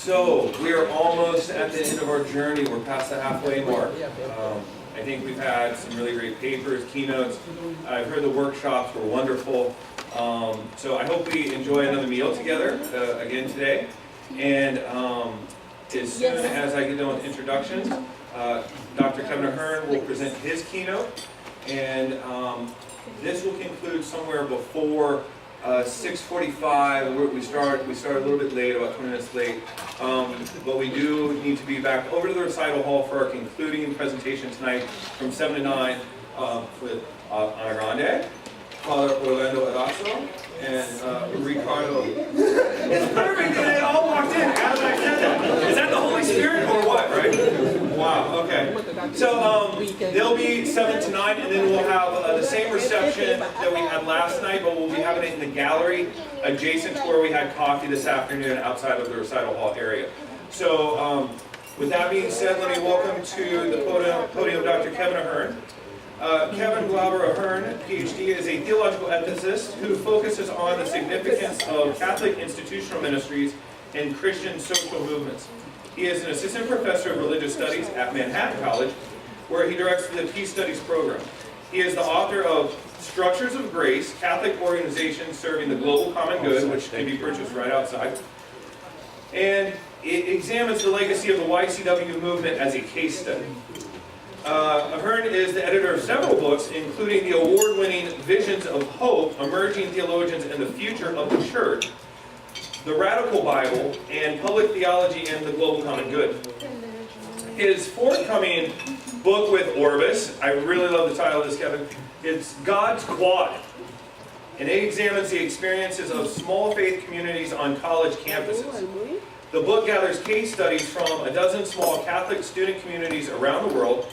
So we are almost at the end of our journey. We're past the halfway mark. I think we've had some really great papers, keynotes. I've heard the workshops were wonderful. So I hope we enjoy another meal together again today. And as soon as I get done with introductions, Dr. Kevin Ahern will present his keynote. And this will conclude somewhere before 6:45. We started a little bit late, about 20 minutes late. But we do need to be back over to the recital hall for our concluding presentation tonight from 7 to 9 with Ana Grande, Father Orlando Erazo, and Ricardo. It's perfect that they all walked in as I said that. Is that the Holy Spirit or what, right? Wow, okay. So they'll be 7 to 9, and then we'll have the same reception that we had last night, but we'll be having it in the gallery adjacent to where we had coffee this afternoon outside of the recital hall area. So with that being said, let me welcome to the podium Dr. Kevin Ahern. Kevin Glauber Ahern, PhD, is a theological ethicist who focuses on the significance of Catholic institutional ministries and Christian social movements. He is an assistant professor of religious studies at Manhattan College, where he directs the Peace Studies program. He is the author of Structures of Grace, Catholic Organizations Serving the Global Common Good, which can be purchased right outside. And it examines the legacy of the YCW movement as a case study. Ahern is the editor of several books, including the award-winning Visions of Hope, Emerging Theologians and the Future of the Church, The Radical Bible, and Public Theology and the Global Common Good. His forthcoming book with Orbis, I really love the title of this, Kevin, it's God's Quad. And it examines the experiences of small faith communities on college campuses. The book gathers case studies from a dozen small Catholic student communities around the world,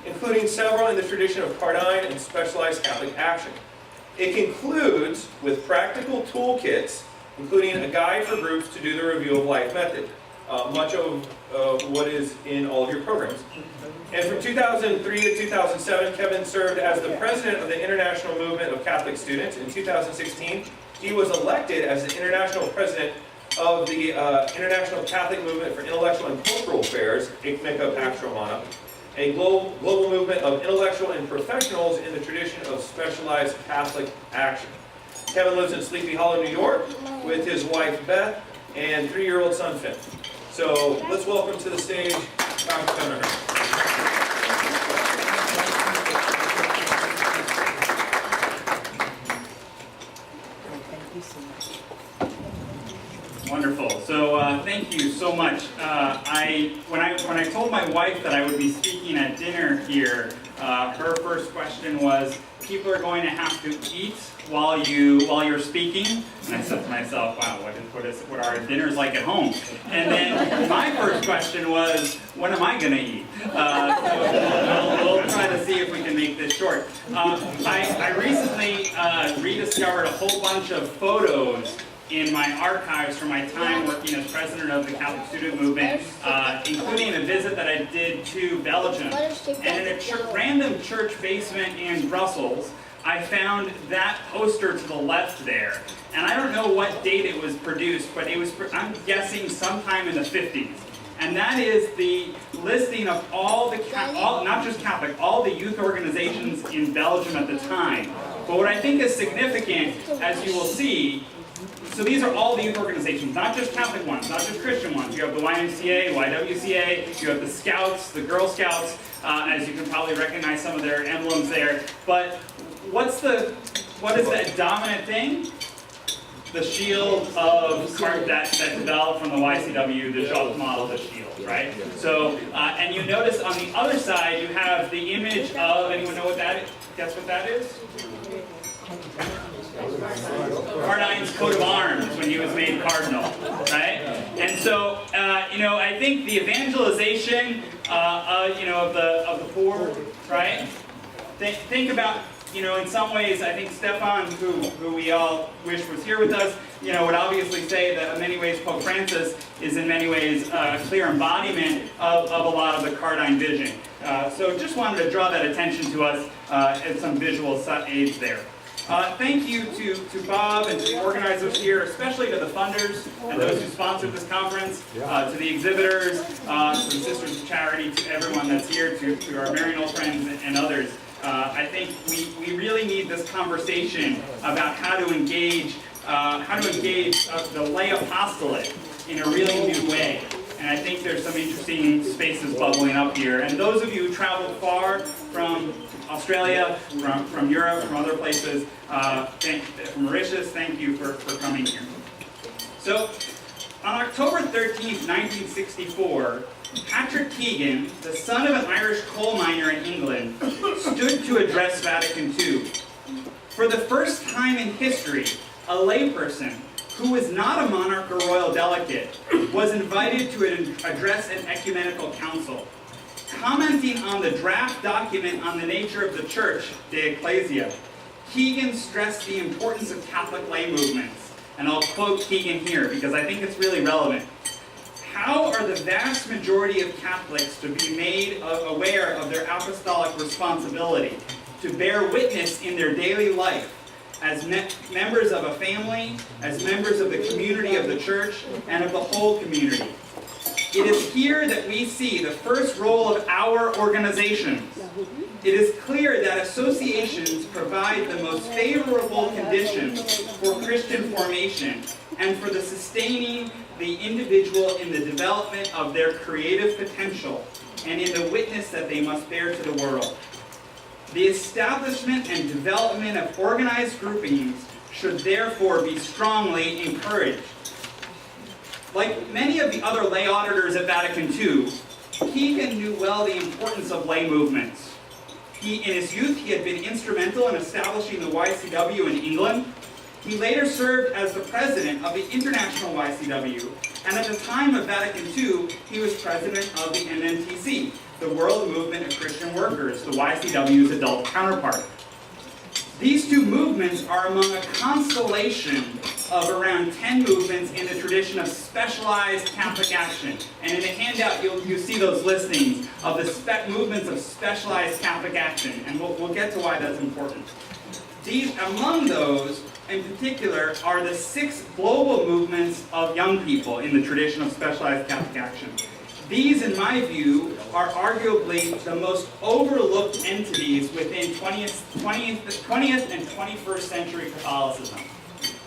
including several in the tradition of Cardine and specialized Catholic action. It concludes with practical toolkits, including a guide for groups to do the Review of Life method, much of what is in all of your programs. And from 2003 to 2007, Kevin served as the president of the International Movement of Catholic Students. In 2016, he was elected as the international president of the International Catholic Movement for Intellectual and Cultural Affairs, ICMICA Pax Romana, a global movement of intellectual and professionals in the tradition of specialized Catholic action. Kevin lives in Sleepy Hollow, New York, with his wife Beth and 3-year-old son Finn. So let's welcome to the stage Dr. Kevin Ahern. Wonderful. So thank you so much. When I told my wife that I would be speaking at dinner here, her first question was, "People are going to have to eat while you're speaking?" And I said to myself, "Wow, what are dinners like at home?" And then my first question was, "When am I going to eat?" So we'll try to see if we can make this short. I recently rediscovered a whole bunch of photos in my archives from my time working as president of the Catholic Student Movement, including a visit that I did to Belgium. And in a random church basement in Brussels, I found that poster to the left there. And I don't know what date it was produced, but it was, I'm guessing, sometime in the 50s. And that is the listing of all the, not just Catholic, all the youth organizations in Belgium at the time. But what I think is significant, as you will see, so these are all the youth organizations, not just Catholic ones, not just Christian ones. You have the YMCA, YWCA, you have the Scouts, the Girl Scouts, as you can probably recognize some of their emblems there. But what is the dominant thing? The shield of that developed from the YCW, the Jacques model, the shield, right? So, and you notice on the other side, you have the image of, anyone know what that is? Guess what that is? Cardine's coat of arms when he was made cardinal, right? And so, I think the evangelization, of the poor, right? Think about, in some ways, I think Stefan, who we all wish was here with us, would obviously say that in many ways Pope Francis is in many ways a clear embodiment of a lot of the Cardine vision. So just wanted to draw that attention to us as some visual aids there. Thank you to Bob and to the organizers here, especially to the funders and those who sponsored this conference, to the exhibitors, to the Sisters of Charity, to everyone that's here, to our Maryknoll friends and others. I think we really need this conversation about how to engage the lay apostolate in a really new way. And I think there's some interesting spaces bubbling up here. And those of you who traveled far from Australia, from Europe, from other places, from Mauritius, thank you for coming here. So, on October 13th, 1964, Patrick Keegan, the son of an Irish coal miner in England, stood to address Vatican II. For the first time in history, a layperson who was not a monarch or royal delegate was invited to address an ecumenical council. Commenting on the draft document on the nature of the Church, De Ecclesia, Keegan stressed the importance of Catholic lay movements. And I'll quote Keegan here because I think it's really relevant. How are the vast majority of Catholics to be made aware of their apostolic responsibility to bear witness in their daily life as members of a family, as members of the community of the Church, and of the whole community? It is here that we see the first role of our organizations. It is clear that associations provide the most favorable conditions for Christian formation and for the sustaining the individual in the development of their creative potential and in the witness that they must bear to the world. The establishment and development of organized groupings should therefore be strongly encouraged. Like many of the other lay auditors at Vatican II, Keegan knew well the importance of lay movements. In his youth, he had been instrumental in establishing the YCW in England. He later served as the president of the International YCW, and at the time of Vatican II, he was president of the NNTC, the World Movement of Christian Workers, the YCW's adult counterpart. These two movements are among a constellation of around 10 movements in the tradition of specialized Catholic action. And in the handout, you'll see those listings of the movements of specialized Catholic action, and we'll get to why that's important. Among those, in particular, are the 6 global movements of young people in the tradition of specialized Catholic action. These, in my view, are arguably the most overlooked entities within 20th and 21st century Catholicism.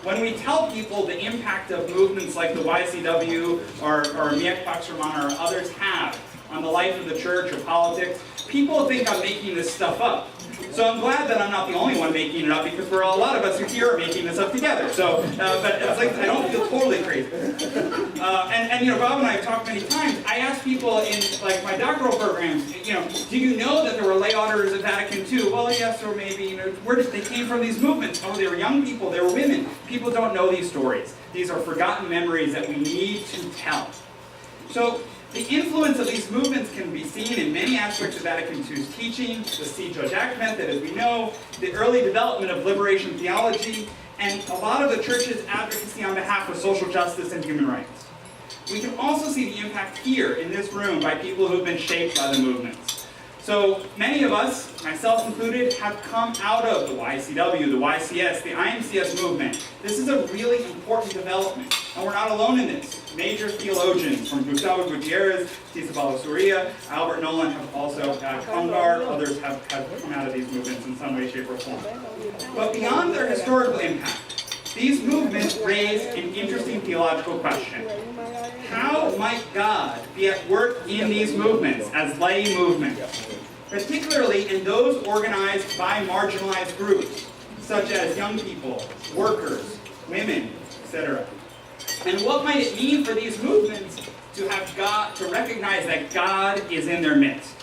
When we tell people the impact of movements like the YCW or Miek Pax Romana or others have on the life of the church or politics, people think I'm making this stuff up. So I'm glad that I'm not the only one making it up, because for a lot of us who here are making this up together. So, but it's like I don't feel totally crazy. And you know, Bob and I have talked many times. I ask people in like my doctoral programs, you know, do you know that there were lay auditors at Vatican II? Well, yes, or maybe. You know, where did they came from? These movements? Oh, they were young people. They were women. People don't know these stories. These are forgotten memories that we need to tell. So. The influence of these movements can be seen in many aspects of Vatican II's teaching, the C. Georgiac method, as we know, the early development of liberation theology, and a lot of the Church's advocacy on behalf of social justice and human rights. We can also see the impact here in this room by people who have been shaped by the movements. So many of us, myself included, have come out of the YCW, the YCS, the IMCS movement. This is a really important development, and we're not alone in this. Major theologians from Gustavo Gutierrez, Tisabalo Surya, Albert Nolan have also, Congar, others have come out of these movements in some way, shape, or form. But beyond their historical impact, these movements raise an interesting theological question. How might God be at work in these movements as lay movements, particularly in those organized by marginalized groups, such as young people, workers, women, etc.? And what might it mean for these movements to have God, to recognize that God is in their midst?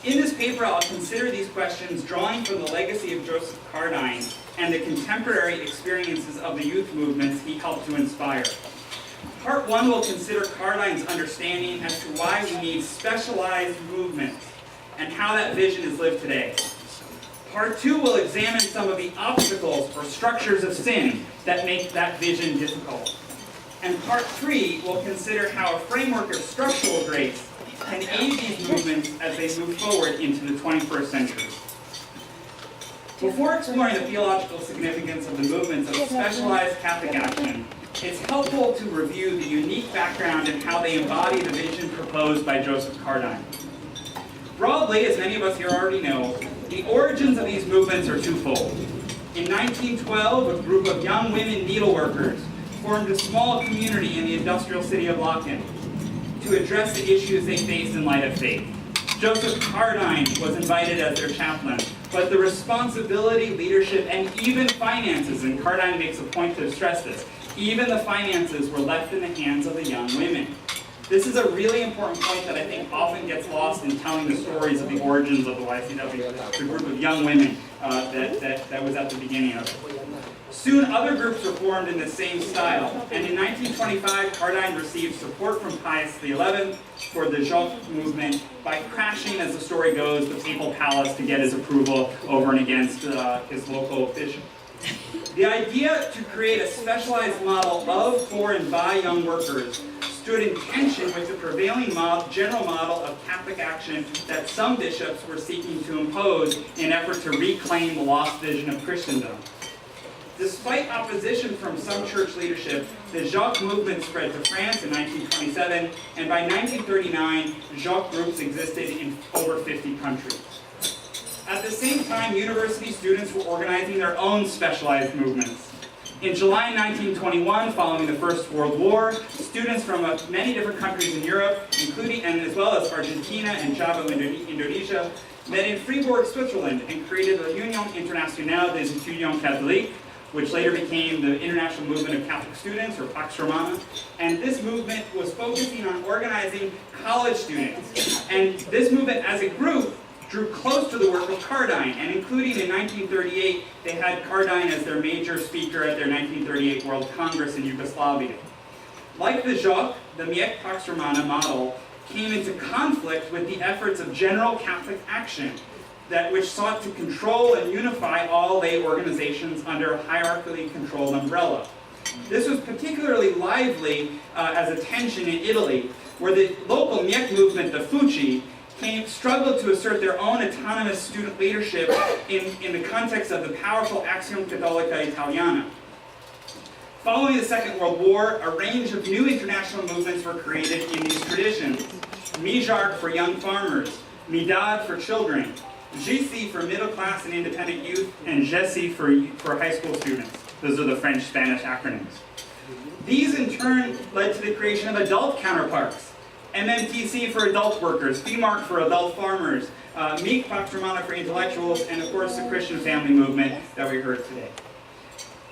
In this paper, I'll consider these questions drawing from the legacy of Joseph Cardine and the contemporary experiences of the youth movements he helped to inspire. Part 1 will consider Cardine's understanding as to why we need specialized movements and how that vision is lived today. Part 2 will examine some of the obstacles or structures of sin that make that vision difficult. And Part 3 will consider how a framework of structural grace can aid these movements as they move forward into the 21st century. Before exploring the theological significance of the movements of specialized Catholic action, it's helpful to review the unique background and how they embody the vision proposed by Joseph Cardine. Broadly, as many of us here already know, the origins of these movements are twofold. In 1912, a group of young women needleworkers formed a small community in the industrial city of Aachen to address the issues they faced in light of faith. Joseph Cardine was invited as their chaplain, but the responsibility, leadership, and even finances, and Cardine makes a point to stress this, even the finances were left in the hands of the young women. This is a really important point that I think often gets lost in telling the stories of the origins of the YCW, the group of young women that was at the beginning of it. Soon other groups were formed in the same style, and in 1925 Cardine received support from Pius XI for the Jacques movement by crashing, as the story goes, the papal palace to get his approval over and against his local bishop. The idea to create a specialized model of, for, and by young workers stood in tension with the prevailing general model of Catholic action that some bishops were seeking to impose in an effort to reclaim the lost vision of Christendom. Despite opposition from some church leadership, the Jacques movement spread to France in 1927, and by 1939, Jacques groups existed in over 50 countries. At the same time, university students were organizing their own specialized movements. In July 1921, following the First World War, students from many different countries in Europe, including and as well as Argentina and Java, Indonesia, met in Fribourg, Switzerland, and created the Union Internationale des Étudiants Catholiques, which later became the International Movement of Catholic Students, or Pax Romana. And this movement was focusing on organizing college students. And this movement, as a group, drew close to the work of Cardine, and including in 1938, they had Cardine as their major speaker at their 1938 World Congress in Yugoslavia. Like the Jacques, the Miek Pax Romana model came into conflict with the efforts of general Catholic action, which sought to control and unify all lay organizations under a hierarchically controlled umbrella. This was particularly lively as a tension in Italy, where the local Miek movement, the Fuci, struggled to assert their own autonomous student leadership in the context of the powerful Azione Cattolica Italiana. Following the Second World War, a range of new international movements were created in these traditions. Mijarc for young farmers, Midad for children, GC for middle class and independent youth, and GESI for high school students. Those are the French-Spanish acronyms. These in turn led to the creation of adult counterparts. MMTC for adult workers, FEMARC for adult farmers, Miek Pax Romana for intellectuals, and of course the Christian family movement that we heard today.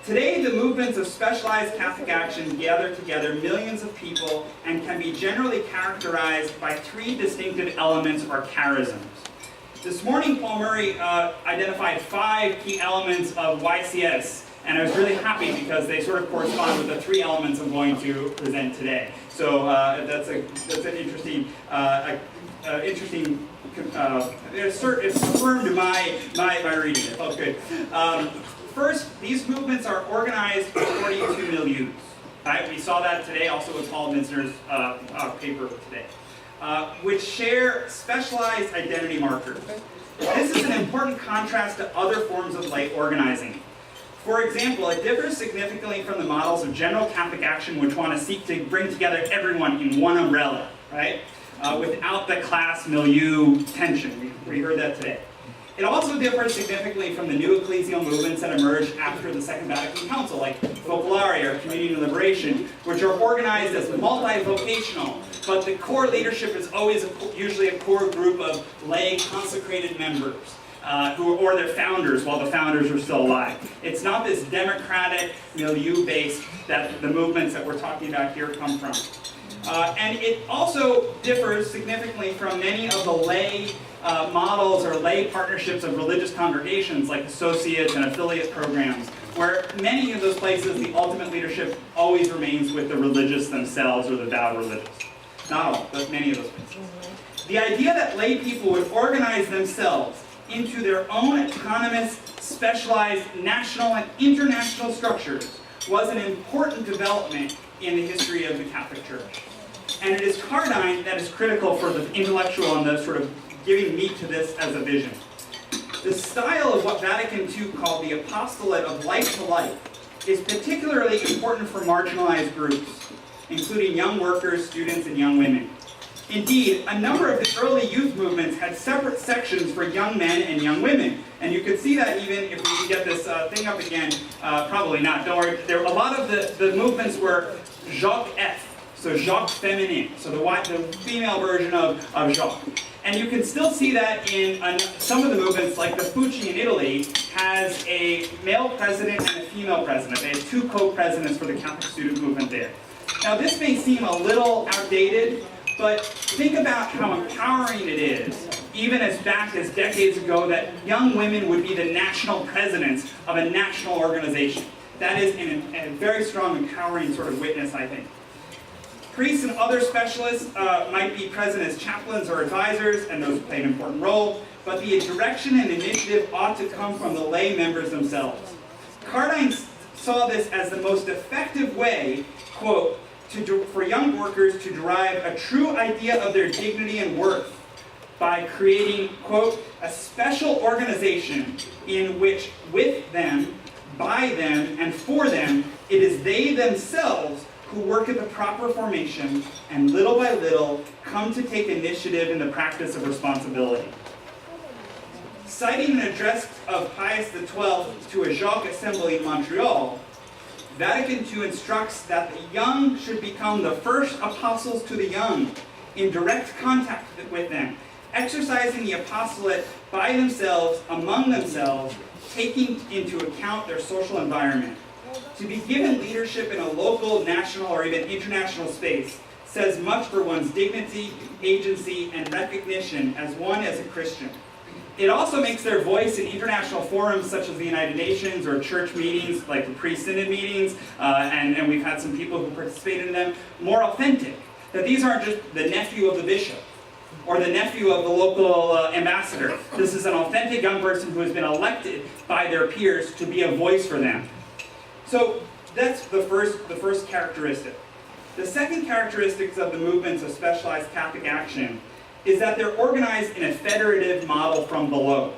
Today, the movements of specialized Catholic action gather together millions of people and can be generally characterized by three distinctive elements or charisms. This morning, Paul Murray identified 5 key elements of YCS, and I was really happy because they sort of correspond with the 3 elements I'm going to present today. So that's an interesting, it's affirmed my reading it. Oh, good. First, these movements are organized according to milieux. Right? We saw that today also with Paul Minsner's paper today. Which share specialized identity markers. This is an important contrast to other forms of lay organizing. For example, it differs significantly from the models of general Catholic action, which want to seek to bring together everyone in one umbrella, right? Without the class milieu tension. We heard that today. It also differs significantly from the new ecclesial movements that emerged after the Second Vatican Council, like Focolare or Community and Liberation, which are organized as multi-vocational, but the core leadership is always usually a core group of lay consecrated members, or their founders, while the founders are still alive. It's not this democratic milieu base that the movements that we're talking about here come from. And it also differs significantly from many of the lay models or lay partnerships of religious congregations like associates and affiliate programs, where many of those places the ultimate leadership always remains with the religious themselves or the vowed religious. Not all, but many of those places. The idea that lay people would organize themselves into their own autonomous, specialized national and international structures was an important development in the history of the Catholic Church. And it is Cardine that is critical for the intellectual and the sort of giving meat to this as a vision. The style of what Vatican II called the apostolate of life to life is particularly important for marginalized groups, including young workers, students, and young women. Indeed, a number of the early youth movements had separate sections for young men and young women. And you can see that even if we can get this thing up again, probably not, don't worry. A lot of the movements were Jacques F, so Jacques Féminin, so the female version of Jacques. And you can still see that in some of the movements, like the Fucci in Italy has a male president and a female president. They have two co-presidents for the Catholic student movement there. Now this may seem a little outdated, but think about how empowering it is, even as back as decades ago, that young women would be the national presidents of a national organization. That is a very strong, empowering sort of witness, I think. Priests and other specialists might be present as chaplains or advisors, and those play an important role, but the direction and initiative ought to come from the lay members themselves. Cardine saw this as the most effective way, quote, for young workers to derive a true idea of their dignity and worth by creating, quote, a special organization in which with them, by them, and for them, it is they themselves who work at the proper formation and little by little come to take initiative in the practice of responsibility. Citing an address of Pius XII to a Jacques assembly in Montreal, Vatican II instructs that the young should become the first apostles to the young, in direct contact with them, exercising the apostolate by themselves, among themselves, taking into account their social environment. To be given leadership in a local, national, or even international space says much for one's dignity, agency, and recognition as one as a Christian. It also makes their voice in international forums such as the United Nations or church meetings like the pre-synod meetings, and we've had some people who participated in them, more authentic. That these aren't just the nephew of the bishop or the nephew of the local ambassador. This is an authentic young person who has been elected by their peers to be a voice for them. So that's the first characteristic. The second characteristic of the movements of specialized Catholic action is that they're organized in a federative model from below.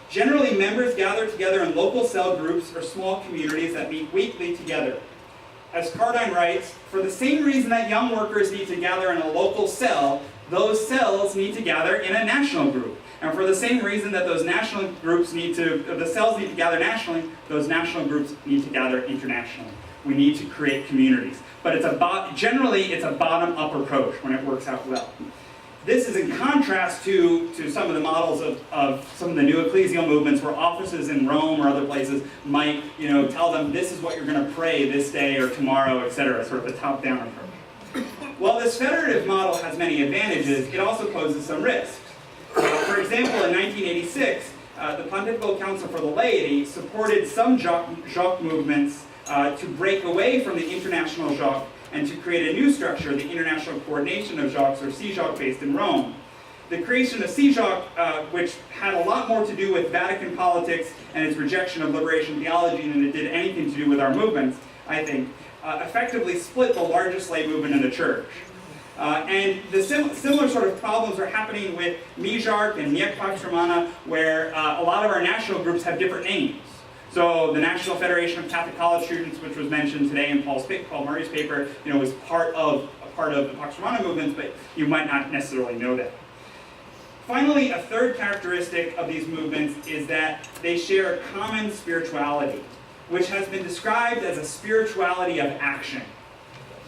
Generally, members gather together in local cell groups or small communities that meet weekly together. As Cardine writes, for the same reason that young workers need to gather in a local cell, those cells need to gather in a national group. And for the same reason that those national groups the cells need to gather nationally, those national groups need to gather internationally. We need to create communities. But generally, it's a bottom-up approach when it works out well. This is in contrast to some of the models of some of the new ecclesial movements where offices in Rome or other places might, tell them this is what you're going to pray this day or tomorrow, etc., sort of a top-down approach. While this federative model has many advantages, it also poses some risks. For example, in 1986, the Pontifical Council for the Laity supported some Jacques movements to break away from the International Jacques and to create a new structure, the International Coordination of Jacques, or CJacques, based in Rome. The creation of CJacques, which had a lot more to do with Vatican politics and its rejection of liberation theology than it did anything to do with our movements, I think, effectively split the largest lay movement in the church. And the similar sort of problems are happening with MiJarc and Miec Pax Romana, where a lot of our national groups have different names. So the National Federation of Catholic College Students, which was mentioned today in Paul Murray's paper, was part of the Pax Romana movements, but you might not necessarily know that. Finally, a third characteristic of these movements is that they share a common spirituality, which has been described as a spirituality of action.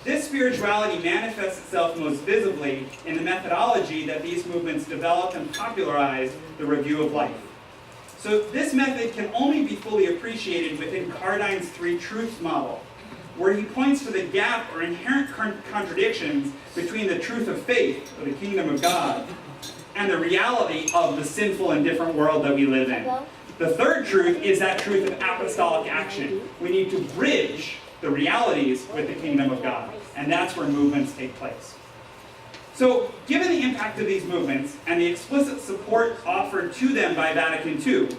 This spirituality manifests itself most visibly in the methodology that these movements developed and popularized, the review of life. So this method can only be fully appreciated within Cardine's Three Truths model, where he points to the gap or inherent contradictions between the truth of faith, or the kingdom of God, and the reality of the sinful and different world that we live in. The third truth is that truth of apostolic action. We need to bridge the realities with the kingdom of God, and that's where movements take place. So, given the impact of these movements and the explicit support offered to them by Vatican II,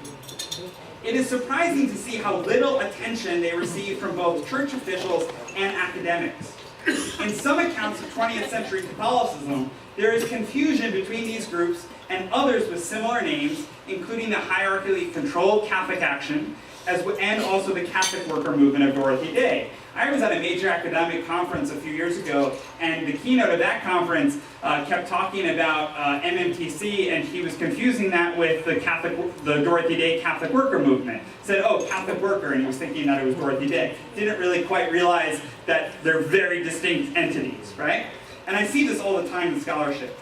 it is surprising to see how little attention they receive from both church officials and academics. In some accounts of 20th century Catholicism, there is confusion between these groups and others with similar names, including the hierarchically controlled Catholic Action, and also the Catholic Worker Movement of Dorothy Day. I was at a major academic conference a few years ago, and the keynote of that conference kept talking about MMTC, and he was confusing that with the Dorothy Day Catholic Worker Movement. Said, oh, Catholic Worker, and he was thinking that it was Dorothy Day. Didn't really quite realize that they're very distinct entities, right? And I see this all the time in scholarship.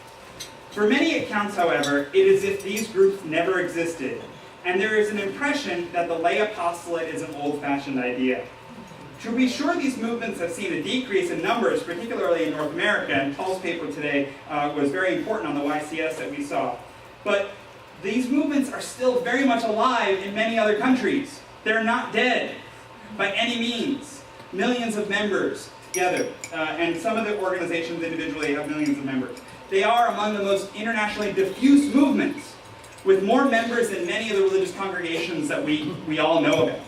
For many accounts, however, it is as if these groups never existed, and there is an impression that the lay apostolate is an old-fashioned idea. To be sure, these movements have seen a decrease in numbers, particularly in North America, and Paul's paper today was very important on the YCS that we saw. But these movements are still very much alive in many other countries. They're not dead by any means. Millions of members together, and some of the organizations individually have millions of members. They are among the most internationally diffuse movements, with more members than many of the religious congregations that we all know about.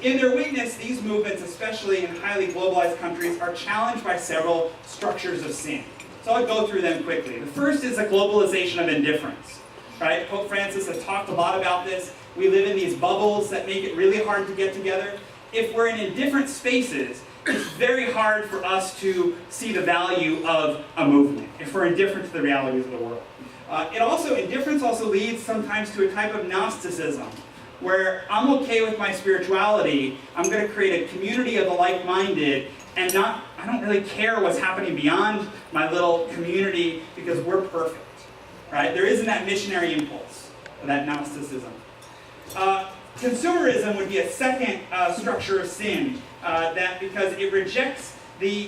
In their witness, these movements, especially in highly globalized countries, are challenged by several structures of sin. So I'll go through them quickly. The first is a globalization of indifference. Right? Pope Francis has talked a lot about this. We live in these bubbles that make it really hard to get together. If we're in indifferent spaces, it's very hard for us to see the value of a movement, if we're indifferent to the realities of the world. Indifference also leads sometimes to a type of Gnosticism, where I'm okay with my spirituality, I'm going to create a community of the like-minded, and I don't really care what's happening beyond my little community because we're perfect. Right? There isn't that missionary impulse, or that Gnosticism. Consumerism would be a second structure of sin, because it rejects the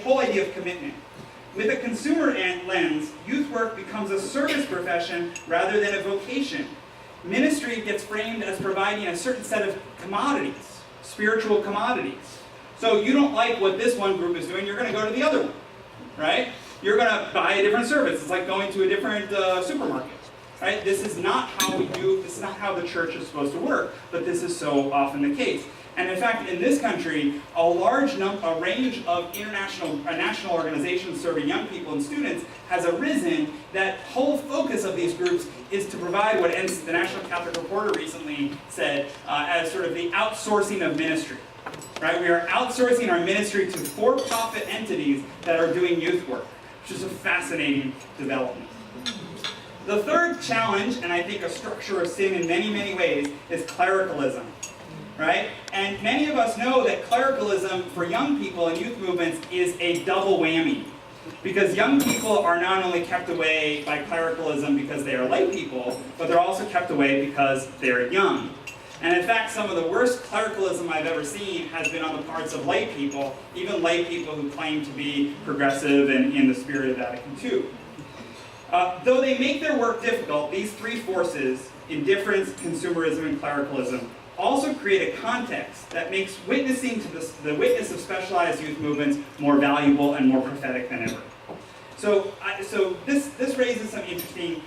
whole idea of commitment. With a consumer lens, youth work becomes a service profession rather than a vocation. Ministry gets framed as providing a certain set of commodities, spiritual commodities. So you don't like what this one group is doing, you're going to go to the other one, right? You're going to buy a different service. It's like going to a different supermarket, right? This is not how this is not how the church is supposed to work, but this is so often the case. And in fact, in this country, a range of national organizations serving young people and students has arisen. That whole focus of these groups is to provide what the National Catholic Reporter recently said as sort of the outsourcing of ministry. Right? We are outsourcing our ministry to for-profit entities that are doing youth work, which is a fascinating development. The third challenge, and I think a structure of sin in many, many ways, is clericalism. Right? And many of us know that clericalism for young people and youth movements is a double whammy. Because young people are not only kept away by clericalism because they are lay people, but they're also kept away because they're young. And in fact, some of the worst clericalism I've ever seen has been on the parts of lay people, even lay people who claim to be progressive and in the spirit of Vatican II. Though they make their work difficult, these three forces, indifference, consumerism, and clericalism, also create a context that makes witnessing to the witness of specialized youth movements more valuable and more prophetic than ever. So this raises some interesting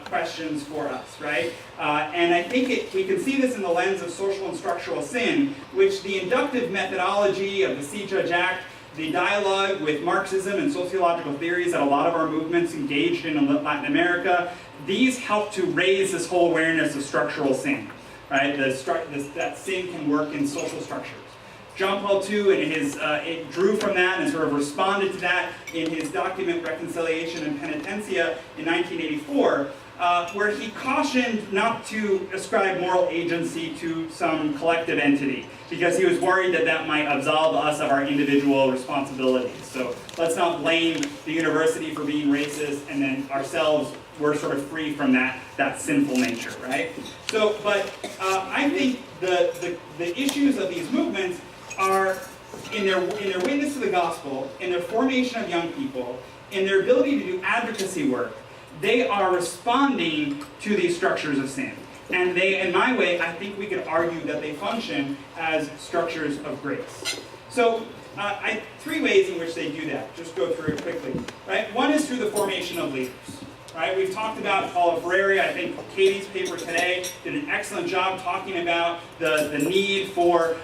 questions for us, right? And I think we can see this in the lens of social and structural sin, which the inductive methodology of the See Judge Act, the dialogue with Marxism and sociological theories that a lot of our movements engaged in Latin America, these help to raise this whole awareness of structural sin. Right? That sin can work in social structures. John Paul II it drew from that and sort of responded to that in his document Reconciliation and Penitentia in 1984, where he cautioned not to ascribe moral agency to some collective entity, because he was worried that might absolve us of our individual responsibilities. So let's not blame the university for being racist and then ourselves, we're sort of free from that sinful nature, right? So, but I think the issues of these movements are in their witness to the gospel, in their formation of young people, in their ability to do advocacy work. They are responding to these structures of sin. And they, in my way, I think we could argue that they function as structures of grace. So, three ways in which they do that. Just go through it quickly. Right? One is through the formation of leaders. Right? We've talked about Paulo Freire. I think Katie's paper today did an excellent job talking about the need for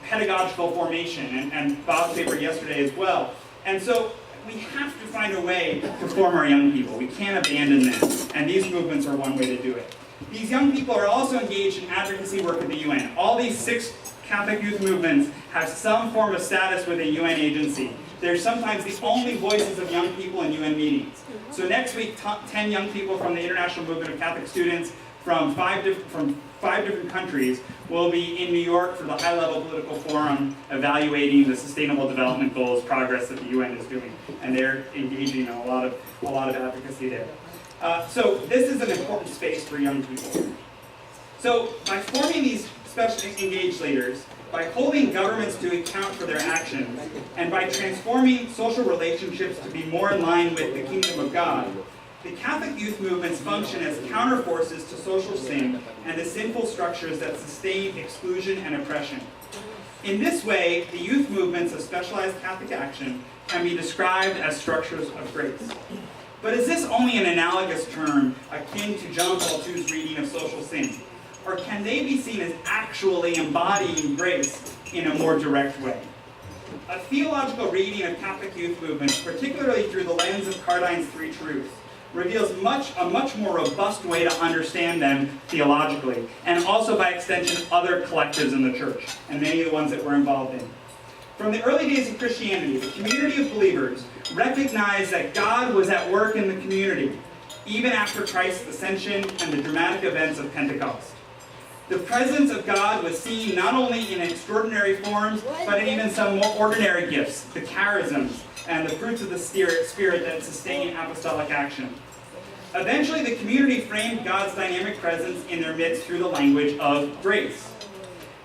pedagogical formation, and Bob's paper yesterday as well. And so we have to find a way to form our young people. We can't abandon them, and these movements are one way to do it. These young people are also engaged in advocacy work at the UN. All these 6 Catholic youth movements have some form of status with a UN agency. They're sometimes the only voices of young people in UN meetings. So next week, 10 young people from the International Movement of Catholic Students from five different countries will be in New York for the high-level political forum evaluating the Sustainable Development Goals progress that the UN is doing. And they're engaging in a lot of advocacy there. So this is an important space for young people. So by forming these special engaged leaders, by holding governments to account for their actions, and by transforming social relationships to be more in line with the kingdom of God, the Catholic youth movements function as counterforces to social sin and the sinful structures that sustain exclusion and oppression. In this way, the youth movements of specialized Catholic action can be described as structures of grace. But is this only an analogous term akin to John Paul II's reading of social sin? Or can they be seen as actually embodying grace in a more direct way? A theological reading of Catholic youth movements, particularly through the lens of Cardine's 3 Truths, reveals a much more robust way to understand them theologically, and also by extension other collectives in the church, and many of the ones that we're involved in. From the early days of Christianity, the community of believers recognized that God was at work in the community, even after Christ's ascension and the dramatic events of Pentecost. The presence of God was seen not only in extraordinary forms, but in even some more ordinary gifts, the charisms, and the fruits of the Spirit that sustain apostolic action. Eventually, the community framed God's dynamic presence in their midst through the language of grace.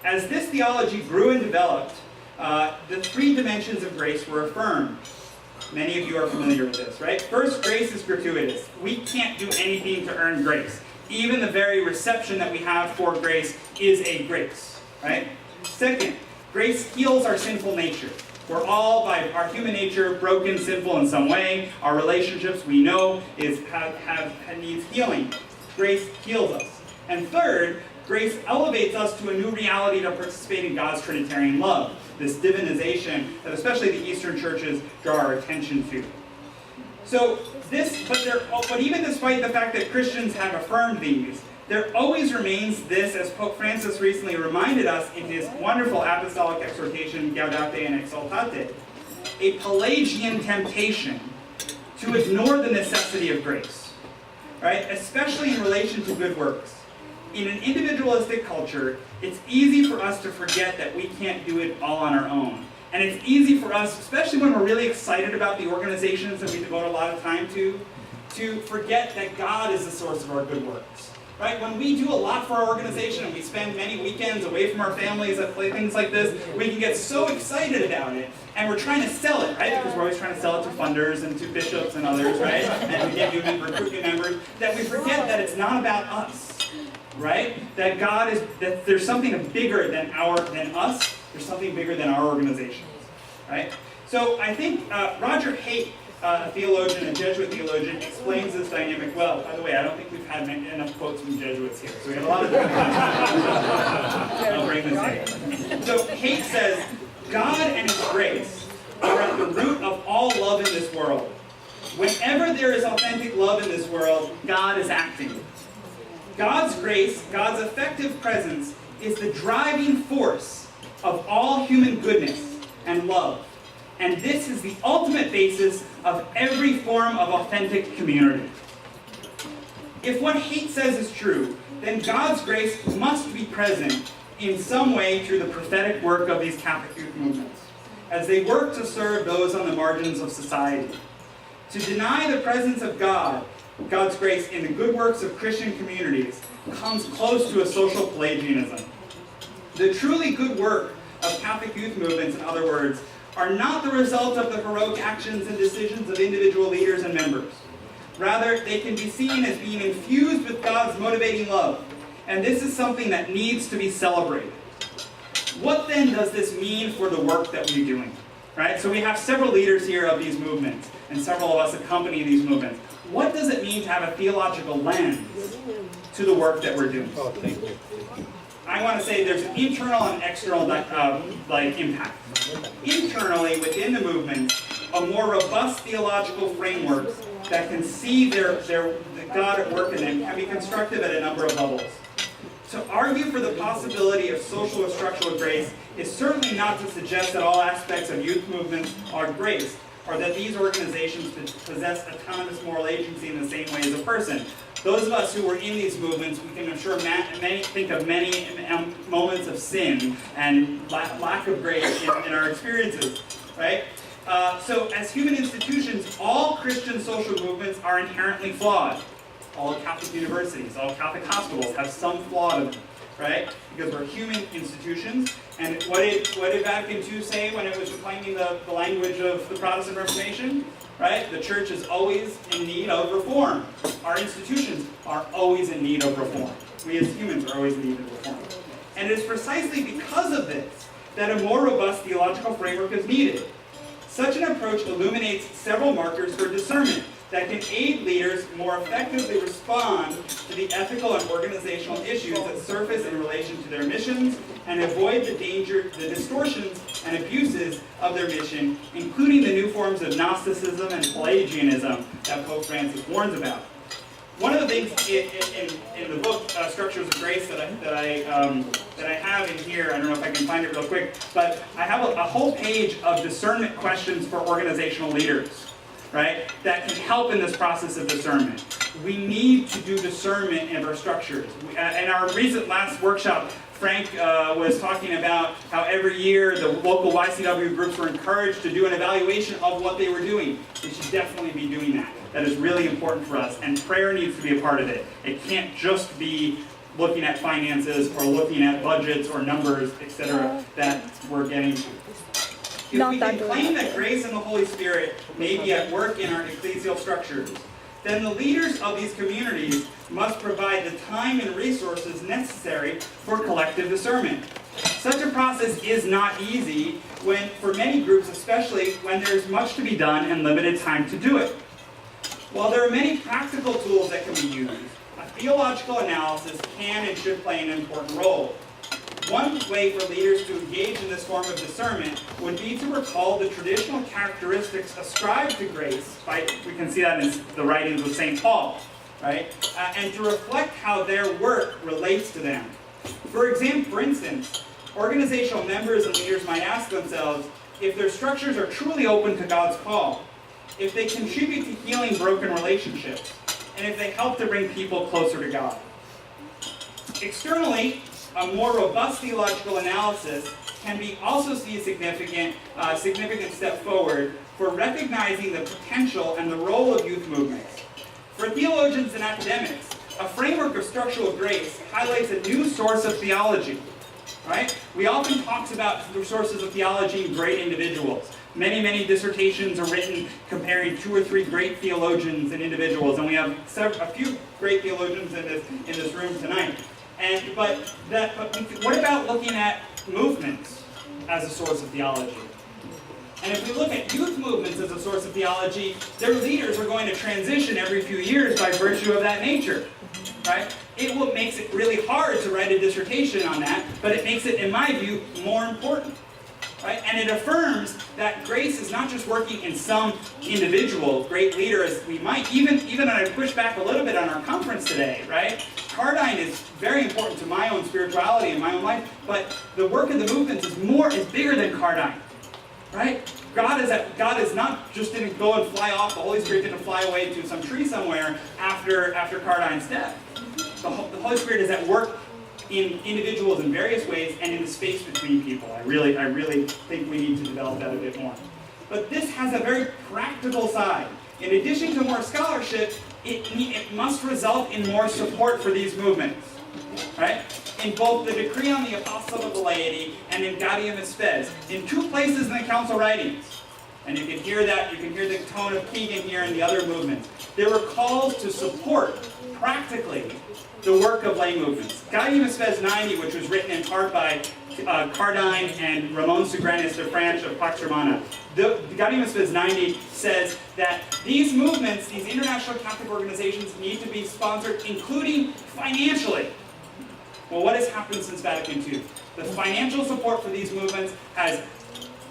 As this theology grew and developed, the 3 dimensions of grace were affirmed. Many of you are familiar with this, right? First, grace is gratuitous. We can't do anything to earn grace. Even the very reception that we have for grace is a grace, right? Second, grace heals our sinful nature. We're all, by our human nature, broken, sinful in some way. Our relationships, we know, needs healing. Grace heals us. And third, grace elevates us to a new reality to participate in God's Trinitarian love, this divinization that especially the Eastern churches draw our attention to. So but even despite the fact that Christians have affirmed these, there always remains this, as Pope Francis recently reminded us in his wonderful apostolic exhortation, Gaudete and Exsultate, a Pelagian temptation to ignore the necessity of grace, right? Especially in relation to good works. In an individualistic culture, it's easy for us to forget that we can't do it all on our own. And it's easy for us, especially when we're really excited about the organizations that we devote a lot of time to forget that God is the source of our good works. Right? When we do a lot for our organization and we spend many weekends away from our families at things like this, we can get so excited about it, and we're trying to sell it, right? Because we're always trying to sell it to funders and to bishops and others, right? And to get recruit new members, that we forget that it's not about us, right? That that there's something bigger than us. There's something bigger than our organizations, right? So I think Roger Haidt, a theologian, a Jesuit theologian, explains this dynamic well. By the way, I don't think we've had enough quotes from Jesuits here, so we have a lot of different I'll bring this in. So Haidt says, God and His grace are at the root of all love in this world. Whenever there is authentic love in this world, God is acting. God's grace, God's effective presence, is the driving force of all human goodness and love. And this is the ultimate basis of every form of authentic community. If what Haidt says is true, then God's grace must be present in some way through the prophetic work of these Catholic youth movements, as they work to serve those on the margins of society. To deny the presence of God's grace in the good works of Christian communities, comes close to a social Pelagianism. The truly good work of Catholic youth movements, in other words, are not the result of the heroic actions and decisions of individual leaders and members. Rather, they can be seen as being infused with God's motivating love, and this is something that needs to be celebrated. What then does this mean for the work that we're doing? Right? So we have several leaders here of these movements, and several of us accompany these movements. What does it mean to have a theological lens to the work that we're doing? Oh, thank you. I want to say there's an internal and external impact. Internally, within the movement, a more robust theological framework that can see the God at work in them can be constructive at a number of levels. To argue for the possibility of social or structural grace is certainly not to suggest that all aspects of youth movements are grace, or that these organizations possess autonomous moral agency in the same way as a person. Those of us who were in these movements, we can, I'm sure, think of many moments of sin and lack of grace in our experiences, right? So as human institutions, all Christian social movements are inherently flawed. All Catholic universities, all Catholic hospitals have some flaw to them, right? Because we're human institutions. And what did Vatican II say when it was proclaiming the language of the Protestant Reformation? Right? The church is always in need of reform. Our institutions are always in need of reform. We as humans are always in need of reform. And it is precisely because of this that a more robust theological framework is needed. Such an approach illuminates several markers for discernment that can aid leaders more effectively respond to the ethical and organizational issues that surface in relation to their missions and avoid the distortions and abuses of their mission, including the new forms of Gnosticism and Pelagianism that Pope Francis warns about. One of the things in the book Structures of Grace that I have in here, I don't know if I can find it real quick, but I have a whole page of discernment questions for organizational leaders, right, that can help in this process of discernment. We need to do discernment in our structures. In our recent last workshop, Frank was talking about how every year the local YCW groups were encouraged to do an evaluation of what they were doing. We should definitely be doing that. That is really important for us, and prayer needs to be a part of it. It can't just be looking at finances or looking at budgets or numbers, etc., that we're getting to. If we can claim that grace and the Holy Spirit may be at work in our ecclesial structures, then the leaders of these communities must provide the time and resources necessary for collective discernment. Such a process is not easy for many groups, especially when there's much to be done and limited time to do it. While there are many practical tools that can be used, a theological analysis can and should play an important role. One way for leaders to engage in this form of discernment would be to recall the traditional characteristics ascribed to grace, we can see that in the writings of St. Paul, right? And to reflect how their work relates to them. For instance, organizational members and leaders might ask themselves if their structures are truly open to God's call, if they contribute to healing broken relationships, and if they help to bring people closer to God. Externally, a more robust theological analysis can also see a significant step forward for recognizing the potential and the role of youth movements. For theologians and academics, a framework of structural grace highlights a new source of theology. Right? We often talk about the sources of theology in great individuals. Many dissertations are written comparing 2 or 3 great theologians and individuals, and we have a few great theologians in this room tonight. But what about looking at movements as a source of theology? And if we look at youth movements as a source of theology, their leaders are going to transition every few years by virtue of that nature, right? It makes it really hard to write a dissertation on that, but it makes it, in my view, more important. Right? And it affirms that grace is not just working in some individual great leader, as we might, even I push back a little bit on our conference today, right? Cardine is very important to my own spirituality and my own life, but the work of the movements is bigger than Cardine, right? God is not just didn't go and fly off, the Holy Spirit didn't fly away to some tree somewhere after Cardine's death. The Holy Spirit is at work in individuals in various ways and in the space between people. I really think we need to develop that a bit more. But this has a very practical side. In addition to more scholarship, it must result in more support for these movements, right? In both the Decree on the Apostolate of the Laity and in Gaudium et Spes, in 2 places in the Council writings. And you can hear the tone of Keegan here and the other movements. There were calls to support, practically, the work of lay movements. Gaudium et Spes 90, which was written in part by Cardine and Ramon Segrenis de Franch of Pax Romana. The Gaudium et Spes 90 says that these movements, these international Catholic organizations, need to be sponsored, including financially. Well, what has happened since Vatican II? The financial support for these movements has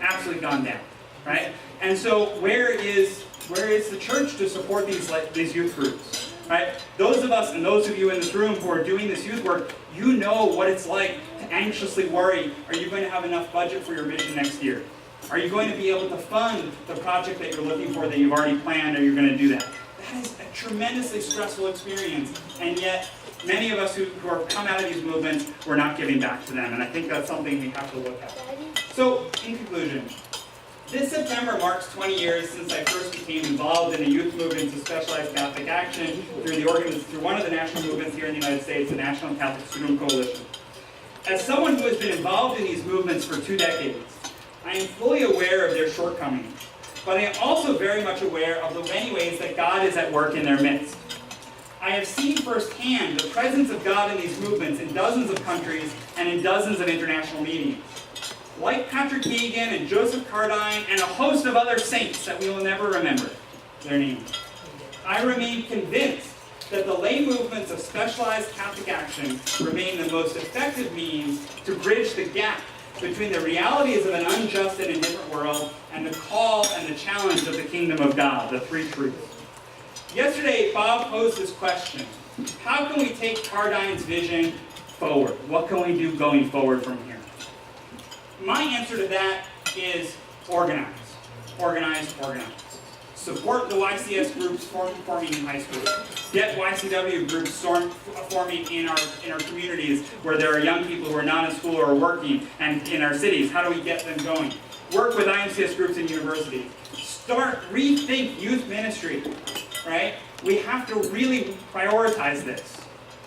absolutely gone down, right? And so where is the church to support these youth groups, right? Those of us and those of you in this room who are doing this youth work, you know what it's like to anxiously worry, are you going to have enough budget for your mission next year? Are you going to be able to fund the project that you're looking for that you've already planned, or you're going to do that? That is a tremendously stressful experience, and yet many of us who have come out of these movements, we're not giving back to them, and I think that's something we have to look at. So, in conclusion, this September marks 20 years since I first became involved in a youth movement to specialized Catholic action through one of the national movements here in the United States, the National Catholic Student Coalition. As someone who has been involved in these movements for 2 decades, I am fully aware of their shortcomings, but I am also very much aware of the many ways that God is at work in their midst. I have seen firsthand the presence of God in these movements in dozens of countries and in dozens of international meetings. Like Patrick Keegan and Joseph Cardine and a host of other saints that we will never remember their names, I remain convinced that the lay movements of specialized Catholic action remain the most effective means to bridge the gap between the realities of an unjust and indifferent world and the call and the challenge of the kingdom of God, the three truths. Yesterday, Bob posed this question: how can we take Cardine's vision forward? What can we do going forward from here? My answer to that is organize. Organize, organize. Support the YCS groups forming in high schools. Get YCW groups forming in our communities where there are young people who are not in school or are working, and in our cities. How do we get them going? Work with IMCS groups in universities. Rethink youth ministry, right? We have to really prioritize this.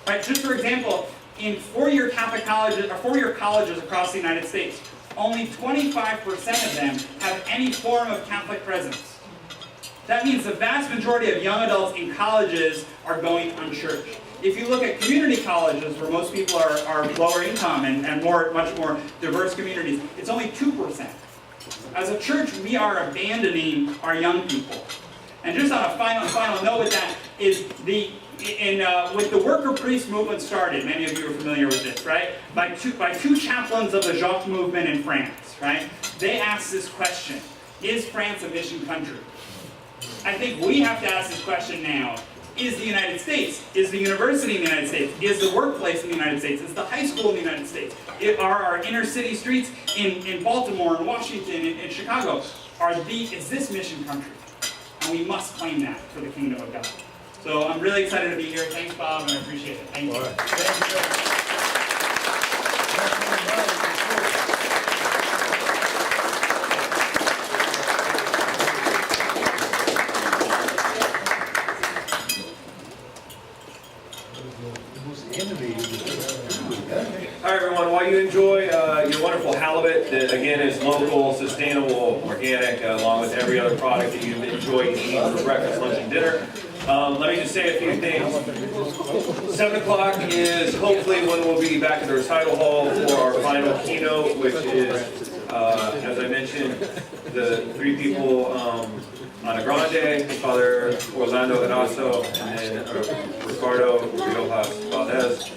Right? Just for example, in four-year Catholic colleges, or four-year colleges across the United States, only 25% of them have any form of Catholic presence. That means the vast majority of young adults in colleges are going unchurched. If you look at community colleges, where most people are lower income and much more diverse communities, it's only 2%. As a church, we are abandoning our young people. And just on a final note with that is with the worker priest movement started, many of you are familiar with this, right? By two chaplains of the Jacques movement in France, right? They asked this question: is France a mission country? I think we have to ask this question now. Is the United States, is the university in the United States, is the workplace in the United States, is the high school in the United States, are our inner city streets in Baltimore and Washington and Chicago, is this mission country? And we must claim that for the kingdom of God. So I'm really excited to be here. Thanks, Bob, and I appreciate it. Thank you. Right. Thank you. All right, everyone, while you enjoy your wonderful halibut that, again, is local, sustainable, organic, along with every other product that you enjoy eating for breakfast, lunch, and dinner, let me just say a few things. 7 o'clock is hopefully when we'll be back at the recital hall for our final keynote, which is, as I mentioned, the three people, Ana Grande, Father Orlando Eraso, and then Ricardo Riojas Valdez.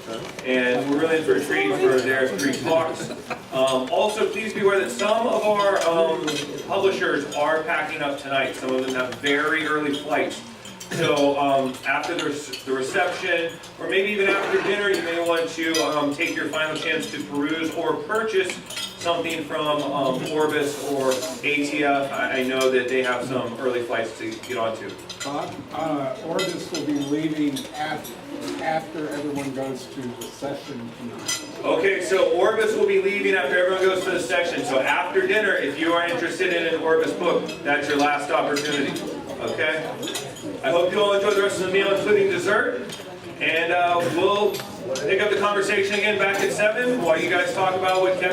And we're really in for a treat for their 3 talks. Also, please be aware that some of our publishers are packing up tonight. Some of them have very early flights. So after the reception, or maybe even after dinner, you may want to take your final chance to peruse or purchase something from Orbis or ATF. I know that they have some early flights to get onto. Orbis will be leaving after everyone goes to the session tonight. Okay, so Orbis will be leaving after everyone goes to the section. So after dinner, if you are interested in an Orbis book, that's your last opportunity. Okay? I hope you all enjoy the rest of the meal, including dessert. And we'll pick up the conversation again back at 7 while you guys talk about what Kevin